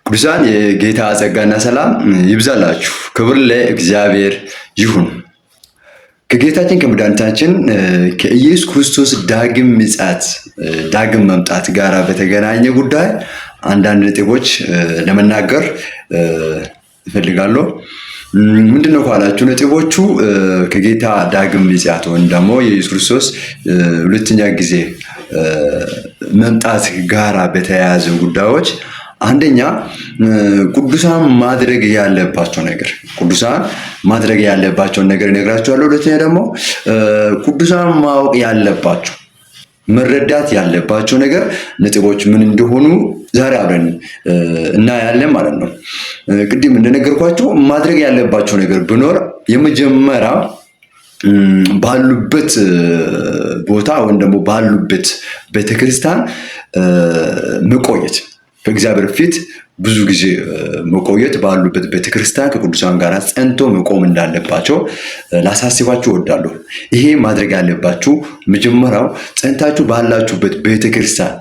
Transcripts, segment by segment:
ቅዱሳን የጌታ ጸጋና ሰላም ይብዛላችሁ። ክብር ለእግዚአብሔር ይሁን። ከጌታችን ከመድኃኒታችን ከኢየሱስ ክርስቶስ ዳግም ምጽአት ዳግም መምጣት ጋር በተገናኘ ጉዳይ አንዳንድ ነጥቦች ለመናገር እፈልጋለሁ። ምንድነው ካላችሁ ነጥቦቹ ከጌታ ዳግም ምጽአት ወይም ደግሞ የኢየሱስ ክርስቶስ ሁለተኛ ጊዜ መምጣት ጋር በተያያዘ ጉዳዮች አንደኛ ቅዱሳን ማድረግ ያለባቸው ነገር እነግራችኋለሁ። ሁለተኛ ደግሞ ቅዱሳን ማወቅ ያለባቸው መረዳት ያለባቸው ነገር ነጥቦች ምን እንደሆኑ ዛሬ አብረን እናያለን ማለት ነው። ቅድም እንደነገርኳችሁ ማድረግ ያለባቸው ነገር ቢኖር የመጀመሪያ ባሉበት ቦታ ወይም ደግሞ ባሉበት ቤተክርስቲያን መቆየት፣ ከእግዚአብሔር ፊት ብዙ ጊዜ መቆየት፣ ባሉበት ቤተክርስቲያን ከቅዱሳን ጋር ጸንቶ መቆም እንዳለባቸው ላሳስባችሁ እወዳለሁ። ይሄ ማድረግ ያለባችሁ መጀመሪያው ጸንታችሁ ባላችሁበት ቤተክርስቲያን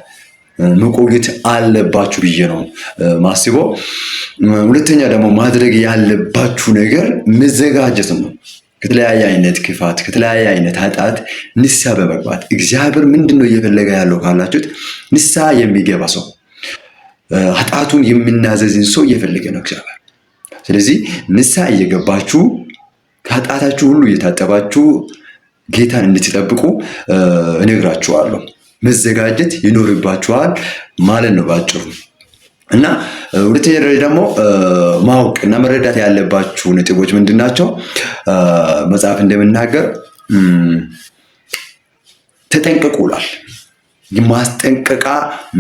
መቆየት አለባችሁ ብዬ ነው ማስበው። ሁለተኛ ደግሞ ማድረግ ያለባችሁ ነገር መዘጋጀት ነው። ከተለያየ አይነት ክፋት፣ ከተለያየ አይነት ኃጢአት ንስሐ በመግባት እግዚአብሔር ምንድነው እየፈለገ ያለው ካላችሁት ንስሐ የሚገባ ሰው፣ ኃጢአቱን የሚናዘዝን ሰው እየፈለገ ነው እግዚአብሔር። ስለዚህ ንስሐ እየገባችሁ ከኃጢአታችሁ ሁሉ እየታጠባችሁ ጌታን እንድትጠብቁ እነግራችኋለሁ። መዘጋጀት ይኖርባችኋል ማለት ነው ባጭሩ። እና ሁለተኛ ደረጃ ደግሞ ማወቅ እና መረዳት ያለባችሁ ነጥቦች ምንድናቸው? መጽሐፍ እንደምናገር ተጠንቀቁ ይላል። የማስጠንቀቃ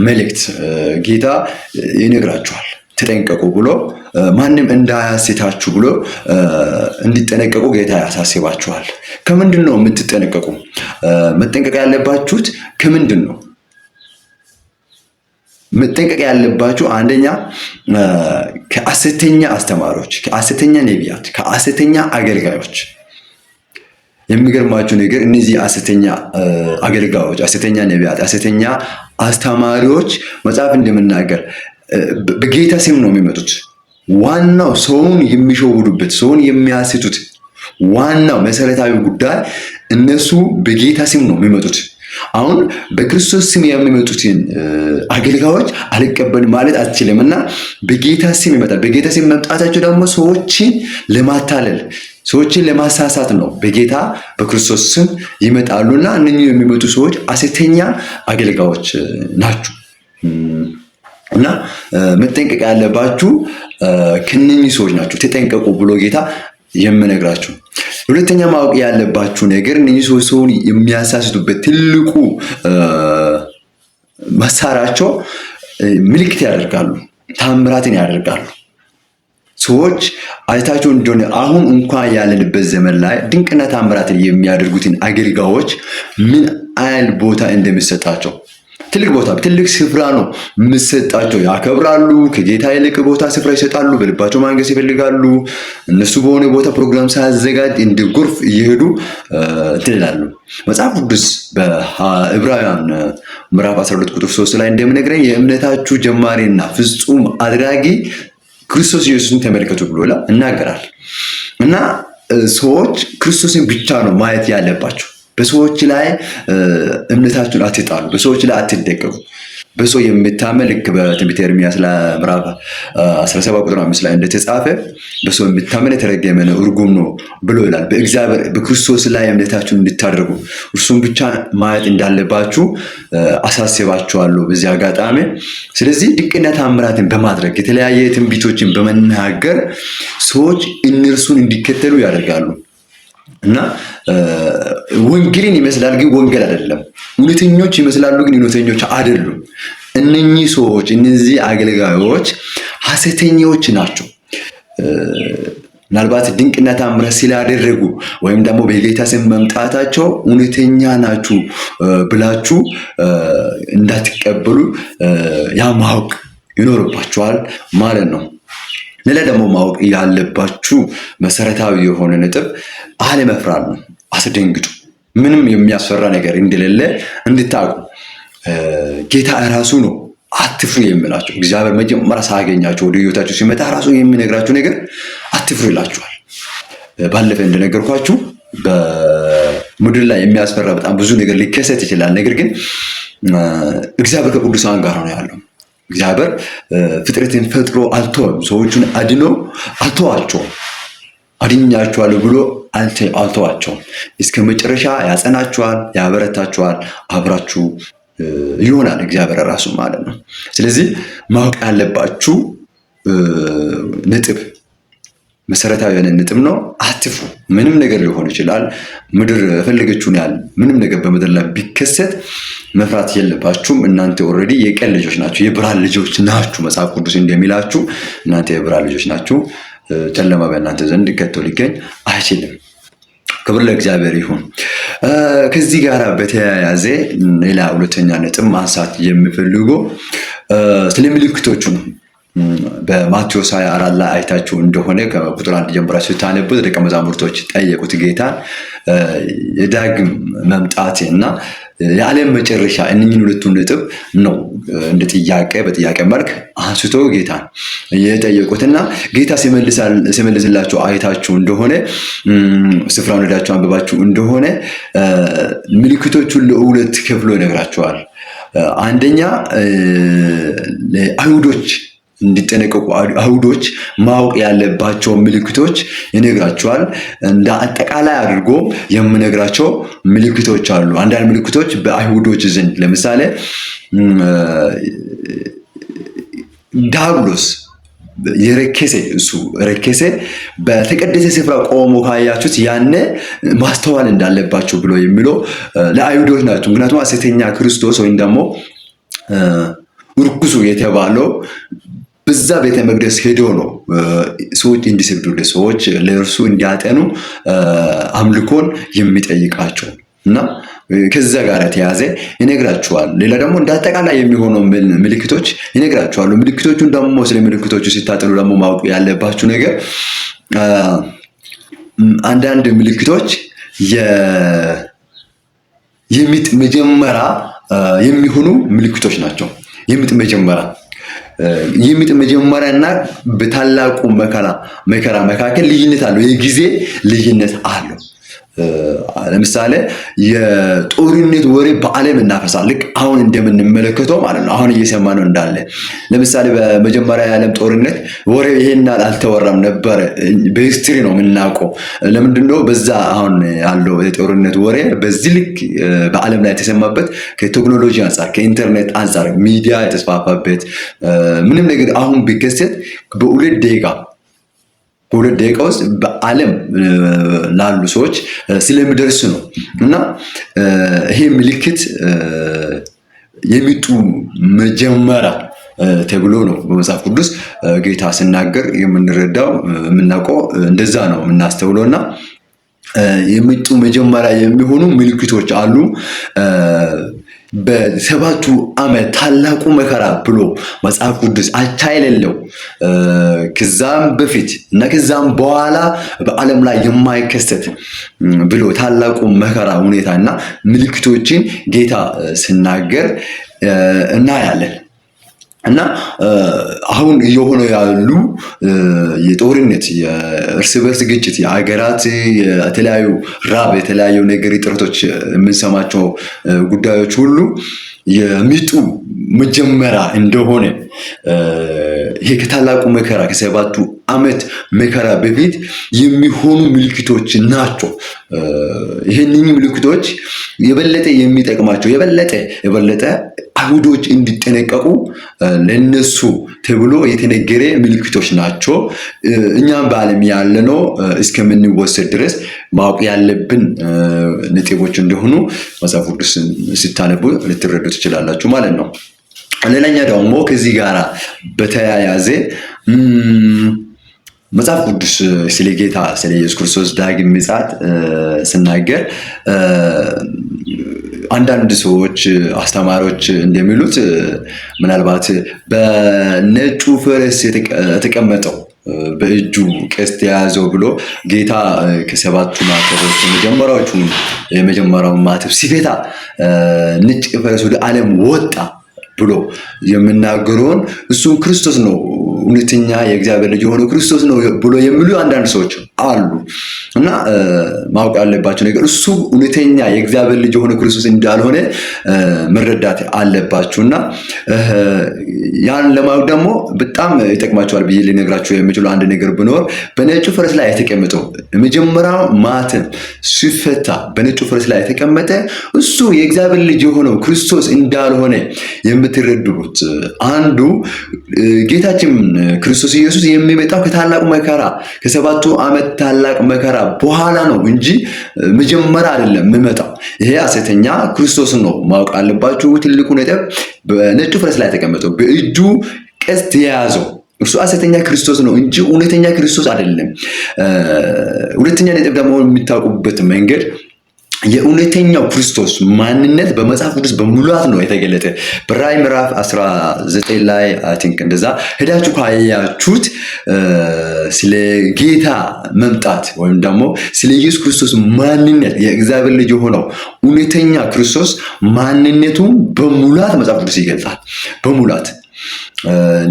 መልእክት ጌታ ይነግራችኋል። ተጠንቀቁ ብሎ ማንም እንዳያስታችሁ ብሎ እንዲጠነቀቁ ጌታ ያሳስባችኋል። ከምንድን ነው የምትጠነቀቁ? መጠንቀቅ ያለባችሁት ከምንድን ነው? መጠንቀቅ ያለባችሁ አንደኛ ከሐሰተኛ አስተማሪዎች፣ ከሐሰተኛ ነቢያት፣ ከሐሰተኛ አገልጋዮች። የሚገርማችሁ ነገር እነዚህ ሐሰተኛ አገልጋዮች፣ ሐሰተኛ ነቢያት፣ ሐሰተኛ አስተማሪዎች መጽሐፍ እንደምናገር በጌታ ስም ነው የሚመጡት። ዋናው ሰውን የሚሸውዱበት፣ ሰውን የሚያስቱት ዋናው መሰረታዊ ጉዳይ እነሱ በጌታ ስም ነው የሚመጡት። አሁን በክርስቶስ ስም የሚመጡትን አገልጋዮች አልቀበልም ማለት አትችልም እና በጌታ ስም ይመጣል። በጌታ ስም መምጣታቸው ደግሞ ሰዎችን ለማታለል፣ ሰዎችን ለማሳሳት ነው። በጌታ በክርስቶስ ስም ይመጣሉና እነኚህ የሚመጡ ሰዎች ሐሰተኛ አገልጋዮች ናቸው እና መጠንቀቅ ያለባችሁ ከነኚህ ሰዎች ናቸው። ተጠንቀቁ ብሎ ጌታ የምነግራችሁ። ሁለተኛ ማወቅ ያለባችሁ ነገር እነኚህ ሰዎች ሰውን የሚያሳስቱበት ትልቁ መሳሪያቸው ምልክት ያደርጋሉ፣ ታምራትን ያደርጋሉ። ሰዎች አይታችሁ እንደሆነ አሁን እንኳን ያለንበት ዘመን ላይ ድንቅና ታምራትን የሚያደርጉትን አገልጋዮች ምን አይል ቦታ እንደሚሰጣቸው፣ ትልቅ ቦታ፣ ትልቅ ስፍራ ነው የምሰጣቸው። ያከብራሉ። ከጌታ ይልቅ ቦታ ስፍራ ይሰጣሉ። በልባቸው ማንገስ ይፈልጋሉ። እነሱ በሆነ ቦታ ፕሮግራም ሳያዘጋጅ እንደ ጎርፍ እየሄዱ ትላሉ። መጽሐፍ ቅዱስ በዕብራውያን ምዕራፍ 12 ቁጥር 3 ላይ እንደምነግረኝ የእምነታችሁ ጀማሪና ፍጹም አድራጊ ክርስቶስ ኢየሱስን ተመልከቱ ብሎ እናገራል። እና ሰዎች ክርስቶስን ብቻ ነው ማየት ያለባቸው። በሰዎች ላይ እምነታችሁን አትጣሉ። በሰዎች ላይ አትደገፉ። በሰው የሚታመን ልክ በትንቢተ ኤርምያስ ምዕራፍ 17 ቁጥር 5 ላይ እንደተጻፈ በሰው የሚታመን የተረገመ ነው፣ እርጉም ነው ብሎ ይላል። በእግዚአብሔር በክርስቶስ ላይ እምነታችሁን እንድታደርጉ እርሱን ብቻ ማየት እንዳለባችሁ አሳስባችኋለሁ በዚህ አጋጣሚ። ስለዚህ ድንቅና ተአምራትን በማድረግ የተለያየ ትንቢቶችን በመናገር ሰዎች እነርሱን እንዲከተሉ ያደርጋሉ። እና ወንጌልን ይመስላል ግን ወንጌል አይደለም። እውነተኞች ይመስላሉ ግን እውነተኞች አይደሉም። እነኚህ ሰዎች፣ እነዚህ አገልጋዮች ሐሰተኞች ናቸው። ምናልባት ድንቅና ተአምራት ስላደረጉ ወይም ደግሞ በጌታ ስም መምጣታቸው እውነተኛ ናችሁ ብላችሁ እንዳትቀበሉ ያ ማወቅ ይኖርባችኋል ማለት ነው። ሌላ ደግሞ ማወቅ ያለባችሁ መሰረታዊ የሆነ ነጥብ አለመፍራት ነው። አስደንግጡ። ምንም የሚያስፈራ ነገር እንደሌለ እንድታውቁ ጌታ እራሱ ነው አትፍሩ የሚላቸው እግዚአብሔር መጀመሪያ ሳያገኛቸው ወደ ህይወታቸው ሲመጣ ራሱ የሚነግራቸው ነገር አትፍሩ ይላቸዋል። ባለፈ እንደነገርኳችሁ በምድር ላይ የሚያስፈራ በጣም ብዙ ነገር ሊከሰት ይችላል። ነገር ግን እግዚአብሔር ከቅዱሳን ጋር ነው ያለው። እግዚአብሔር ፍጥረትን ፈጥሮ አልተወም። ሰዎቹን አድኖ አልተዋቸውም። አድኛቸዋለሁ ብሎ አልተዋቸውም። እስከ መጨረሻ ያጸናቸዋል፣ ያበረታቸዋል፣ አብራችሁ ይሆናል እግዚአብሔር ራሱ ማለት ነው። ስለዚህ ማወቅ ያለባችሁ ነጥብ መሰረታዊ የሆነ ነጥብ ነው። አትፍሩ። ምንም ነገር ሊሆን ይችላል። ምድር የፈለገችውን ያህል ምንም ነገር በምድር ላይ ቢከሰት መፍራት የለባችሁም። እናንተ ኦልሬዲ የቀን ልጆች ናችሁ፣ የብርሃን ልጆች ናችሁ። መጽሐፍ ቅዱስ እንደሚላችሁ እናንተ የብርሃን ልጆች ናችሁ። ጨለማ በእናንተ ዘንድ ከቶ ሊገኝ አይችልም። ክብር ለእግዚአብሔር ይሁን። ከዚህ ጋር በተያያዘ ሌላ ሁለተኛ ነጥብ ማንሳት የምፈልገው ስለ ምልክቶቹ ነው። በማቴዎስ 24 ላይ አይታችሁ እንደሆነ ከቁጥር 1 ጀምራችሁ ስታነቡት ደቀ መዛሙርቶች ጠየቁት ጌታን የዳግም መምጣት እና የዓለም መጨረሻ እነኚህን ሁለቱን ነጥብ ነው እንደ በጥያቄ መልክ አንስቶ ጌታን የጠየቁትና ጌታ ሲመልስላቸው አይታችሁ እንደሆነ ስፍራውን ሄዳችሁ አንብባችሁ እንደሆነ ምልክቶቹን ለሁለት ከፍሎ ይነግራቸዋል። አንደኛ ለአይሁዶች እንዲጠነቀቁ አይሁዶች ማወቅ ያለባቸው ምልክቶች ይነግራቸዋል። እንደ አጠቃላይ አድርጎ የምነግራቸው ምልክቶች አሉ። አንዳንድ ምልክቶች በአይሁዶች ዘንድ ለምሳሌ ዲያብሎስ ረከሰ በተቀደሰ ስፍራ ቆሞ ካያችሁት ያኔ ማስተዋል እንዳለባቸው ብሎ የሚለው ለአይሁዶች ናቸው። ምክንያቱም ሐሰተኛ ክርስቶስ ወይም ደግሞ ርኩሱ የተባለው በዛ ቤተ መቅደስ ሄዶ ነው ሰዎች እንዲሰግዱለት፣ ሰዎች ለእርሱ እንዲያጠኑ አምልኮን የሚጠይቃቸው እና ከዛ ጋር የተያዘ ይነግራቸዋል። ሌላ ደግሞ እንደ አጠቃላይ የሚሆነው ምልክቶች ይነግራቸዋል። ምልክቶቹን ደግሞ ስለ ምልክቶቹ ሲታጠሉ ደግሞ ማወቅ ያለባችሁ ነገር አንዳንድ ምልክቶች የሚጥ መጀመሪያ የሚሆኑ ምልክቶች ናቸው። የሚጥ መጀመሪያና በታላቁ መከራ መካከል ልዩነት አለው። የጊዜ ልዩነት አለው። ለምሳሌ የጦርነት ወሬ በዓለም እናፈሳል። ልክ አሁን እንደምንመለከተው ማለት ነው። አሁን እየሰማነው እንዳለ ለምሳሌ በመጀመሪያ የዓለም ጦርነት ወሬ ይሄን አልተወራም ነበር። በሂስትሪ ነው የምናውቀው። ለምንድነው በዛ አሁን ያለው የጦርነት ወሬ በዚህ ልክ በዓለም ላይ የተሰማበት? ከቴክኖሎጂ አንጻር፣ ከኢንተርኔት አንጻር፣ ሚዲያ የተስፋፋበት ምንም ነገር አሁን ቢከሰት በሁለት ደቂቃ ውስጥ በዓለም ላሉ ሰዎች ስለሚደርስ ነው። እና ይሄ ምልክት የሚጡ መጀመሪያ ተብሎ ነው በመጽሐፍ ቅዱስ ጌታ ሲናገር የምንረዳው የምናውቀው እንደዛ ነው የምናስተውለው። እና የሚጡ መጀመሪያ የሚሆኑ ምልክቶች አሉ። በሰባቱ ዓመት ታላቁ መከራ ብሎ መጽሐፍ ቅዱስ አቻ የሌለው ከዛም በፊት እና ከዛም በኋላ በዓለም ላይ የማይከሰት ብሎ ታላቁ መከራ ሁኔታ እና ምልክቶችን ጌታ ሲናገር እናያለን። እና አሁን እየሆነ ያሉ የጦርነት፣ የእርስ በርስ ግጭት፣ የሀገራት የተለያዩ ራብ፣ የተለያዩ ነገር እጥረቶች የምንሰማቸው ጉዳዮች ሁሉ የሚጡ መጀመሪያ እንደሆነ ይሄ ከታላቁ መከራ ከሰባቱ ዓመት መከራ በፊት የሚሆኑ ምልክቶች ናቸው። ይህንን ምልክቶች የበለጠ የሚጠቅማቸው የበለጠ አይሁዶች እንዲጠነቀቁ ለነሱ ተብሎ የተነገረ ምልክቶች ናቸው። እኛም በዓለም ያለነው እስከምንወሰድ ድረስ ማወቅ ያለብን ነጥቦች እንደሆኑ መጽሐፍ ቅዱስ ስታነቡ ልትረዱ ትችላላችሁ ማለት ነው። ሌላኛ ደግሞ ከዚህ ጋር በተያያዘ መጽሐፍ ቅዱስ ስለ ጌታ ስለ ኢየሱስ ክርስቶስ ዳግም ምጽአት ሲናገር አንዳንድ ሰዎች አስተማሪዎች እንደሚሉት ምናልባት በነጩ ፈረስ የተቀመጠው በእጁ ቀስት የያዘው ብሎ ጌታ ከሰባቱ ማተቦች የመጀመሪያውን ማተብ ሲፈታ ነጭ ፈረስ ወደ ዓለም ወጣ ብሎ የምናገረውን እሱም ክርስቶስ ነው፣ እውነተኛ የእግዚአብሔር ልጅ የሆነው ክርስቶስ ነው ብሎ የሚሉ አንዳንድ ሰዎች አሉ። እና ማወቅ ያለባቸው ነገር እሱ እውነተኛ የእግዚአብሔር ልጅ የሆነው ክርስቶስ እንዳልሆነ መረዳት አለባችሁ። እና ያን ለማወቅ ደግሞ በጣም ይጠቅማቸዋል ብዬ ሊነግራቸው የምችለው አንድ ነገር ቢኖር በነጩ ፈረስ ላይ የተቀመጠው መጀመሪያው ማተም ሲፈታ በነጩ ፈረስ ላይ የተቀመጠ እሱ የእግዚአብሔር ልጅ የሆነው ክርስቶስ እንዳልሆነ የምትረዱት አንዱ ጌታችን ክርስቶስ ኢየሱስ የሚመጣው ከታላቁ መከራ ከ7 ዓመት ታላቅ መከራ በኋላ ነው እንጂ መጀመሪያ አይደለም የሚመጣው። ይሄ ሐሰተኛ ክርስቶስ ነው ማወቅ አለባችሁ። ትልቁ ነጥብ በነጩ ፈረስ ላይ የተቀመጠው በእጁ ቀስት የያዘው እርሱ ሐሰተኛ ክርስቶስ ነው እንጂ እውነተኛ ክርስቶስ አይደለም። ሁለተኛ ነጥብ ደግሞ የሚታወቁበት መንገድ የእውነተኛው ክርስቶስ ማንነት በመጽሐፍ ቅዱስ በሙላት ነው የተገለጠ። በራዕይ ምዕራፍ 19 ላይ አይ ቲንክ እንደዛ ሄዳችሁ ካያችሁት ስለ ጌታ መምጣት ወይም ደግሞ ስለ ኢየሱስ ክርስቶስ ማንነት የእግዚአብሔር ልጅ የሆነው እውነተኛ ክርስቶስ ማንነቱን በሙላት መጽሐፍ ቅዱስ ይገልጻል። በሙላት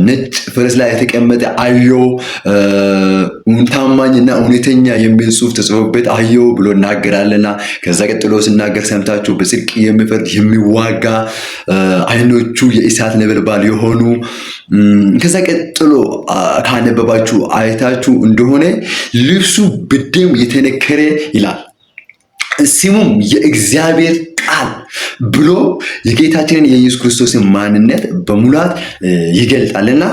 ነጭ ፈረስ ላይ የተቀመጠ አየሁ፣ ታማኝና እውነተኛ የሚል ጽሑፍ ተጽፎበት አየሁ ብሎ እናገራልና ከዛ ቀጥሎ ሲናገር ሰምታችሁ በጽድቅ የሚፈርድ የሚዋጋ ዓይኖቹ የእሳት ነበልባል የሆኑ ከዛ ቀጥሎ ካነበባችሁ አይታችሁ እንደሆነ ልብሱ በደም የተነከረ ይላል። ስሙም የእግዚአብሔር ቃል ብሎ የጌታችንን የኢየሱስ ክርስቶስን ማንነት በሙላት ይገልጣልና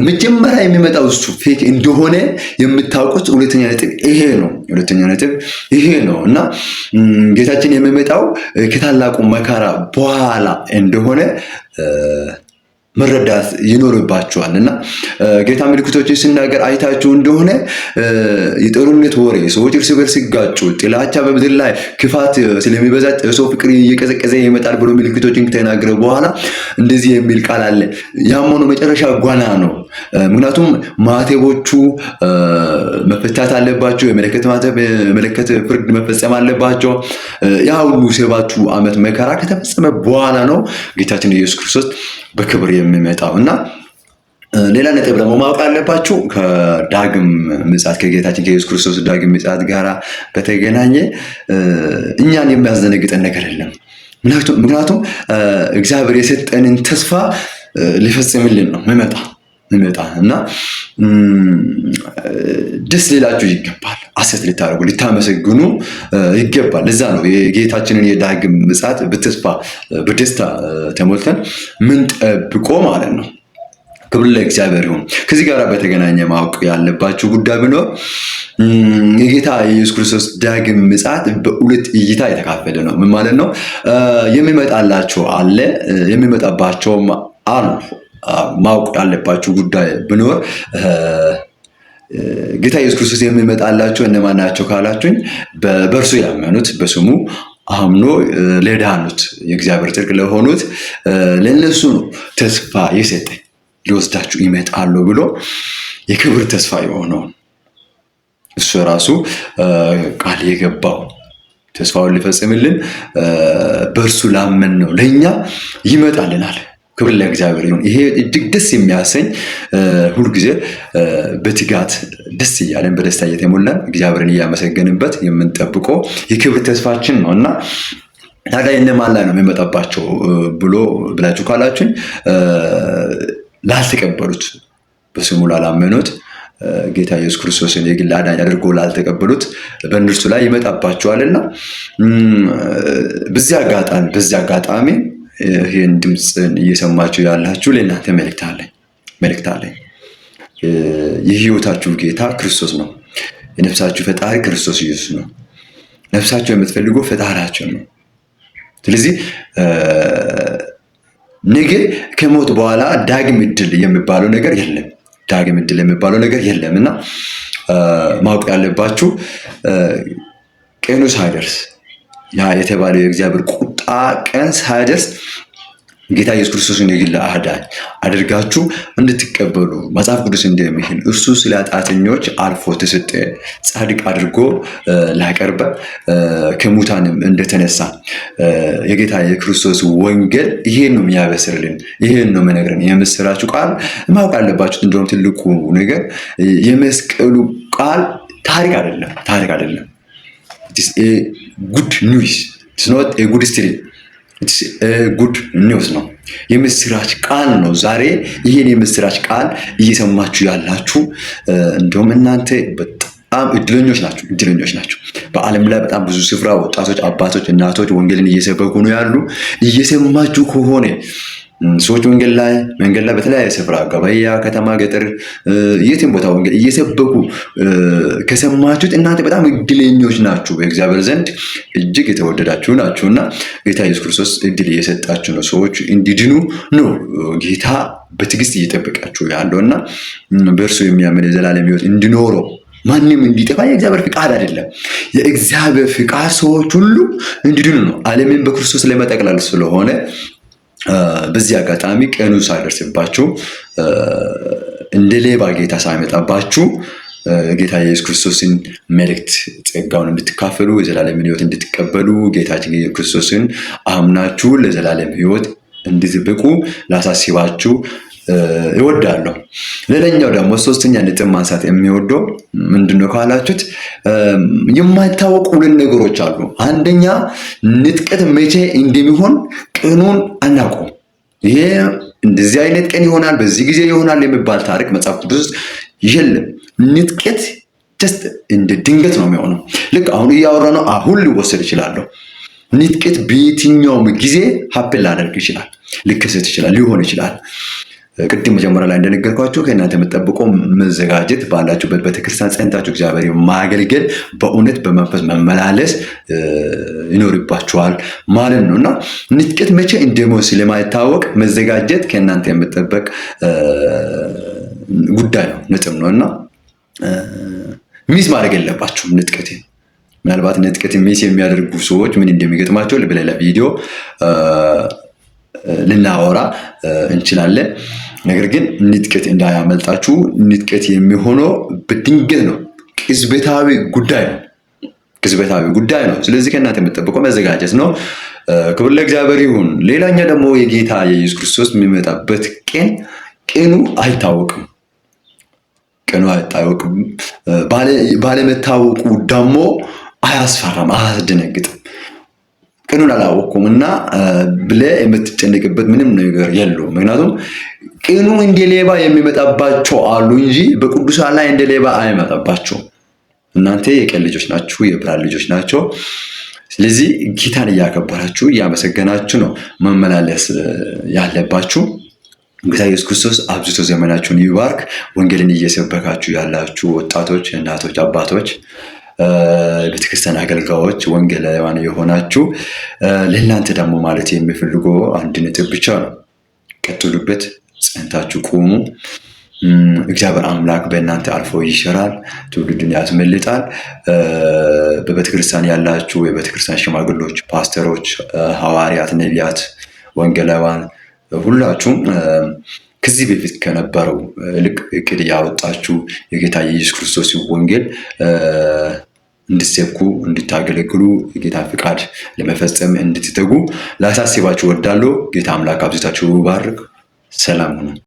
መጀመሪያ የሚመጣው እሱ ፌክ እንደሆነ የምታውቁት ሁለተኛ ነጥብ ይሄ ነው። እና ጌታችን የሚመጣው ከታላቁ መከራ በኋላ እንደሆነ መረዳት ይኖርባቸዋል። እና ጌታ ምልክቶችን ሲናገር አይታችሁ እንደሆነ የጦርነት ወሬ፣ ሰዎች እርስ በርስ ሲጋጩ፣ ጥላቻ በምድር ላይ ክፋት ስለሚበዛ የሰው ፍቅር እየቀዘቀዘ ይመጣል ብሎ ምልክቶችን ከተናገረ በኋላ እንደዚህ የሚል ቃል አለ። ያም ሆኖ መጨረሻ ጓና ነው። ምክንያቱም ማቴቦቹ መፈታት አለባቸው። የመለከት ፍርድ መፈጸም አለባቸው። ያ ሁሉ 7 ዓመት መከራ ከተፈጸመ በኋላ ነው ጌታችን ኢየሱስ ክርስቶስ በክብር የሚመጣው። እና ሌላ ነጥብ ደግሞ ማወቅ አለባችሁ ከዳግም ምጽአት ከጌታችን ከኢየሱስ ክርስቶስ ዳግም ምጽአት ጋር በተገናኘ እኛን የሚያስደነግጠን ነገር የለም። ምክንያቱም እግዚአብሔር የሰጠንን ተስፋ ሊፈጽምልን ነው የሚመጣ እና ደስ ሊላችሁ ይገባል። ሐሴት ልታደርጉ ልታመሰግኑ ይገባል። ለዛ ነው የጌታችንን የዳግም ምጽአት በተስፋ በደስታ ተሞልተን ምን ጠብቆ ማለት ነው። ክብር ለእግዚአብሔር ይሁን። ከዚህ ጋር በተገናኘ ማወቅ ያለባችሁ ጉዳይ ቢኖር የጌታ የኢየሱስ ክርስቶስ ዳግም ምጽአት በሁለት እይታ የተካፈለ ነው። ምን ማለት ነው? የሚመጣላቸው አለ፣ የሚመጣባቸውም አሉ። ማወቅ ያለባችሁ ጉዳይ ቢኖር ጌታ ኢየሱስ ክርስቶስ የሚመጣላቸው እነማን ናቸው ካላችሁኝ፣ በእርሱ ያመኑት በስሙ አምኖ ለዳኑት የእግዚአብሔር ጽድቅ ለሆኑት ለነሱ ነው ተስፋ የሰጠ ሊወስዳችሁ ይመጣሉ ብሎ የክብር ተስፋ የሆነው እሱ ራሱ ቃል የገባው ተስፋውን ሊፈጽምልን በእርሱ ላመን ነው ለእኛ ይመጣልናል። ክብር ለእግዚአብሔር ይሁን። ይሄ እጅግ ደስ የሚያሰኝ ሁልጊዜ በትጋት ደስ እያለን በደስታ እየተሞላን እግዚአብሔርን እያመሰገንበት የምንጠብቀው የክብር ተስፋችን ነው። እና ታዲያ እነማን ላይ ነው የሚመጣባቸው ብላችሁ ካላችሁኝ፣ ላልተቀበሉት በስሙ ላላመኑት ጌታ ኢየሱስ ክርስቶስን የግል አዳኝ አድርጎ ላልተቀበሉት በእነርሱ ላይ ይመጣባቸዋልና በዚህ አጋጣሚ ይህን ድምፅን እየሰማችሁ ያላችሁ ለእናንተ መልእክት አለኝ። የህይወታችሁ ጌታ ክርስቶስ ነው። የነፍሳችሁ ፈጣሪ ክርስቶስ ኢየሱስ ነው። ነፍሳችሁ የምትፈልገው ፈጣሪያችሁ ነው። ስለዚህ ነገ ከሞት በኋላ ዳግም ዕድል የሚባለው ነገር የለም። እና ማወቅ ያለባችሁ ቀኑ ሳይደርስ ያ የተባለው የእግዚአብሔር ቁጣ ቀን ሳይደርስ ጌታ ኢየሱስ ክርስቶስን የግል አዳኝ አድርጋችሁ እንድትቀበሉ መጽሐፍ ቅዱስ እንደሚል እሱ ስለ ኃጢአተኞች አልፎ ተሰጠ ጻድቅ አድርጎ ላቀርበ ከሙታንም እንደተነሳ የጌታ የክርስቶስ ወንጌል ይሄን ነው የሚያበስርልን፣ ይሄን ነው መነግረን። የምስራቹ ቃል ማወቅ አለባችሁ። እንደውም ትልቁ ነገር የመስቀሉ ቃል ታሪክ አይደለም። it is a good news, it's not a good story. ጉድ ኒውስ ነው። የምስራች ቃል ነው። ዛሬ ይሄን የምስራች ቃል እየሰማችሁ ያላችሁ እንደውም እናንተ በጣም እድለኞች ናችሁ። በዓለም ላይ በጣም ብዙ ስፍራ ወጣቶች፣ አባቶች፣ እናቶች ወንጌልን እየሰበኩ ነው ያሉ። እየሰማችሁ ከሆነ ሰዎች መንገድ ላይ በተለያየ ስፍራ ገበያ፣ ከተማ፣ ገጠር የትም ቦታ ወንጌል እየሰበኩ ከሰማችሁት እናንተ በጣም እድለኞች ናችሁ። በእግዚአብሔር ዘንድ እጅግ የተወደዳችሁ ናችሁና ጌታ ኢየሱስ ክርስቶስ እድል እየሰጣችሁ ነው። ሰዎች እንዲድኑ ነው ጌታ በትዕግስት እየጠበቃችሁ ያለውና በእርሱ የሚያምን የዘላለም ሕይወት እንዲኖረው ማንም እንዲጠፋ የእግዚአብሔር ፍቃድ አይደለም። የእግዚአብሔር ፍቃድ ሰዎች ሁሉ እንዲድኑ ነው። ዓለምን በክርስቶስ ለመጠቅለል ስለሆነ በዚህ አጋጣሚ ቀኑ ሳይደርስባችሁ እንደ ሌባ ጌታ ሳይመጣባችሁ ጌታ ኢየሱስ ክርስቶስን መልእክት ጸጋውን እንድትካፈሉ የዘላለም ሕይወት እንድትቀበሉ ጌታችን ኢየሱስ ክርስቶስን አምናችሁ ለዘላለም ሕይወት እንድትበቁ ላሳስባችሁ ይወዳለሁ። ሌላኛው ደግሞ ሶስተኛ ነጥብ ማንሳት የሚወደው ምንድነው ካላችሁት የማይታወቁ ሁለት ነገሮች አሉ። አንደኛ ንጥቀት መቼ እንደሚሆን ቀኑን አናውቅም። ይሄ እንደዚህ አይነት ቀን ይሆናል፣ በዚህ ጊዜ ይሆናል የሚባል ታሪክ መጽሐፍ ቅዱስ የለም። ንጥቀት ጀስት እንደ ድንገት ነው የሚሆነው። ልክ አሁን እያወራ ነው፣ አሁን ሊወሰድ ይችላል። ንጥቀት በየትኛውም ጊዜ ሀፕን ላደርግ ይችላል፣ ሊከሰት ይችላል፣ ሊሆን ይችላል። ቅድም መጀመሪያ ላይ እንደነገርኳችሁ ከእናንተ የምትጠብቀው መዘጋጀት፣ ባላችሁበት ቤተክርስቲያን ጸንታችሁ እግዚአብሔር ማገልገል፣ በእውነት በመንፈስ መመላለስ ይኖርባችኋል ማለት ነው እና ንጥቀት መቼ እንደሚሆን ስለማይታወቅ መዘጋጀት ከእናንተ የምትጠበቅ ጉዳይ ነው፣ ነጥብ ነው እና ሚስ ማድረግ የለባችሁም ንጥቀት። ምናልባት ንጥቀት ሚስ የሚያደርጉ ሰዎች ምን እንደሚገጥማቸው በሌላ ቪዲዮ ልናወራ እንችላለን። ነገር ግን ንጥቀት እንዳያመልጣችሁ። ንጥቀት የሚሆነው በድንገት ነው፣ ቅጽበታዊ ጉዳይ ነው። ስለዚህ ከእናንተ የምትጠብቀው መዘጋጀት ነው። ክብር ለእግዚአብሔር ይሁን። ሌላኛ ደግሞ የጌታ የኢየሱስ ክርስቶስ የሚመጣበት ቀኑ አይታወቅም። ባለመታወቁ ደግሞ አያስፈራም፣ አያስደነግጥም። ቀኑን አላወቅኩም እና ብለህ የምትጨነቅበት ምንም ነገር የለውም። ምክንያቱም ቀኑ እንደ ሌባ የሚመጣባቸው አሉ እንጂ በቅዱሳን ላይ እንደ ሌባ አይመጣባቸውም። እናንተ የቀን ልጆች ናችሁ፣ የብርሃን ልጆች ናቸው። ስለዚህ ጌታን እያከበራችሁ እያመሰገናችሁ ነው መመላለስ ያለባችሁ። ጌታ ኢየሱስ ክርስቶስ አብዝቶ ዘመናችሁን ይባርክ። ወንጌልን እየሰበካችሁ ያላችሁ ወጣቶች፣ እናቶች፣ አባቶች፣ ቤተክርስቲያን አገልጋዮች፣ ወንጌላውያን የሆናችሁ ለእናንተ ደግሞ ማለት የሚፈልገው አንድ ነጥብ ብቻ ነው። ቀጥሉበት፣ ጸንታችሁ ቁሙ። እግዚአብሔር አምላክ በእናንተ አልፎ ይሽራል፣ ትውልድን ያስመልጣል። በቤተክርስቲያን ያላችሁ የቤተክርስቲያን ሽማግሌዎች፣ ፓስተሮች፣ ሐዋርያት፣ ነቢያት፣ ወንጌላውያን ሁላችሁም ከዚህ በፊት ከነበረው ልክ እቅድ ያወጣችሁ የጌታ የኢየሱስ ክርስቶስ ወንጌል እንድትሰብኩ እንድታገለግሉ የጌታ ፍቃድ ለመፈጸም እንድትተጉ ላሳስባችሁ እወዳለሁ። ጌታ አምላክ አብዝታችሁ ይባርክ። ሰላም ሁኑ።